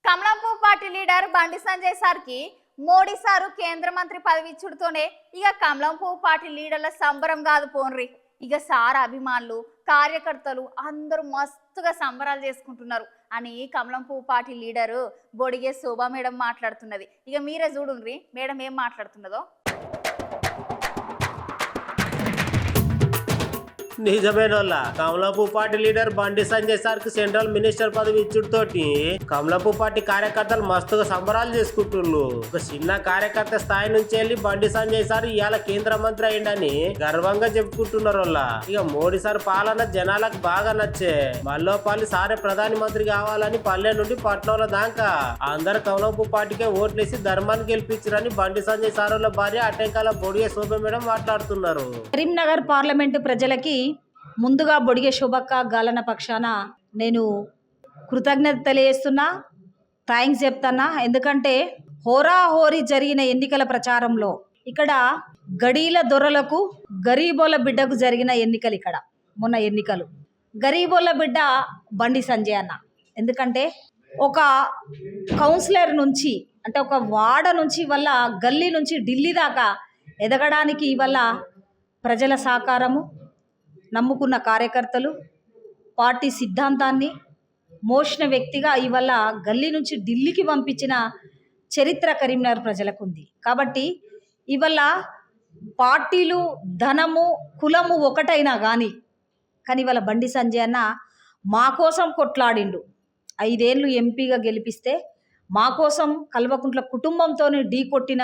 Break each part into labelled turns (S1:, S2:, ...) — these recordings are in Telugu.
S1: కమలంపూ పార్టీ లీడర్ బండి సంజయ్ సార్కి మోడీ సారు కేంద్ర మంత్రి పదవి ఇచ్చుడుతోనే ఇక కమలంపూ పార్టీ లీడర్ల సంబరం కాదు పోన్రి. ఇక సార్ అభిమానులు కార్యకర్తలు అందరూ మస్తుగా సంబరాలు చేసుకుంటున్నారు అని కమలంపూ పార్టీ లీడరు బొడిగే శోభా మేడం మాట్లాడుతున్నది. ఇక మీరే చూడుండ్రి మేడం ఏం మాట్లాడుతున్నదో.
S2: నిజమేనోళ్ళ కమలాపూ party leader Bandi Sanjay sir కి సెంట్రల్ మినిస్టర్ పదవి ఇచ్చుడుతోటి కమలాపూ పార్టీ కార్యకర్తలు మస్తుగా సంబరాలు చేసుకుంటున్నారు. ఒక చిన్న కార్యకర్త స్థాయి నుంచి వెళ్ళి బండి సంజయ్ సార్ ఇవాళ కేంద్ర మంత్రి అయిందని గర్వంగా చెప్పుకుంటున్నారు. వాళ్ళ ఇక మోడీ సార్ పాలన జనాలకు బాగా నచ్చే మల్లోపల్లి సారే ప్రధాని మంత్రి కావాలని పల్లె నుండి పట్నంలో దాకా అందరు కమలాపూ పార్టీకే ఓట్లేసి ధర్మాన్ని గెలిపించారని బండి సంజయ్ సార్ వాళ్ళ భార్య అటెంకాల బొడిగే శోభ మేడం మాట్లాడుతున్నారు.
S3: కరీంనగర్ పార్లమెంటు ప్రజలకి ముందుగా బొడిగే శోభక్క గాలన పక్షాన నేను కృతజ్ఞత తెలియజేస్తున్నా, థ్యాంక్స్ చెప్తున్నా. ఎందుకంటే హోరాహోరీ జరిగిన ఎన్నికల ప్రచారంలో ఇక్కడ గడీల దొరలకు గరీబోల బిడ్డకు జరిగిన ఎన్నికలు, ఇక్కడ మొన్న ఎన్నికలు గరీబోల బిడ్డ బండి సంజయ్ అన్న. ఎందుకంటే ఒక కౌన్సిలర్ నుంచి అంటే ఒక వాడ నుంచి వల్ల గల్లీ నుంచి ఢిల్లీ దాకా ఎదగడానికి వల్ల ప్రజల సహకారము, నమ్ముకున్న కార్యకర్తలు, పార్టీ సిద్ధాంతాన్ని మోసిన వ్యక్తిగా ఇవాళ గల్లీ నుంచి ఢిల్లీకి పంపించిన చరిత్ర కరీంనగర్ ప్రజలకు ఉంది. కాబట్టి ఇవాళ పార్టీలు ధనము కులము ఒకటైనా కానీ ఇవాళ బండి సంజయ్ అన్న మా కోసం కొట్లాడిండు. 5 ఏళ్ళు ఎంపీగా గెలిపిస్తే మా కోసం కల్వకుంట్ల కుటుంబంతో ఢీ కొట్టిన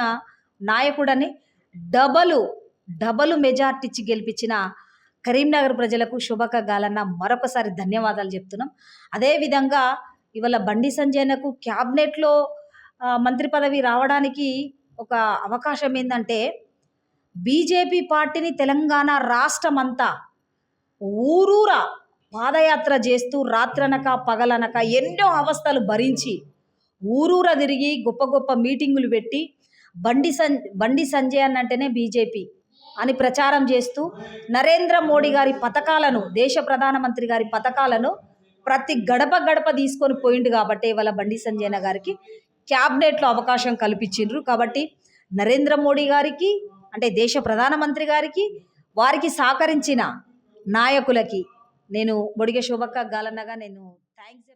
S3: నాయకుడని డబలు మెజార్టీ ఇచ్చి గెలిపించిన కరీంనగర్ ప్రజలకు శోభక్క గాలన్న మరొకసారి ధన్యవాదాలు చెప్తున్నాం. అదేవిధంగా ఇవాళ బండి సంజయ్కు క్యాబినెట్లో మంత్రి పదవి రావడానికి ఒక అవకాశం ఏంటంటే బీజేపీ పార్టీని తెలంగాణ రాష్ట్రం అంతా ఊరూరా పాదయాత్ర చేస్తూ రాత్రనక పగలనక ఎన్నో అవస్థలు భరించి ఊరూర తిరిగి గొప్ప గొప్ప మీటింగులు పెట్టి బండి సంజయ్ అన్నంటేనే బీజేపీ అని ప్రచారం చేస్తూ నరేంద్ర మోడీ గారి పథకాలను, దేశ ప్రధానమంత్రి గారి పథకాలను ప్రతి గడప తీసుకొని పోయిండు. కాబట్టి ఇవాళ బండి సంజయ్ గారికి క్యాబినెట్లో అవకాశం కల్పించిండ్రు. కాబట్టి నరేంద్ర మోడీ గారికి అంటే దేశ ప్రధానమంత్రి గారికి, వారికి సహకరించిన నాయకులకి నేను బొడిగే శోభక్క గాలన్నగా నేను థ్యాంక్స్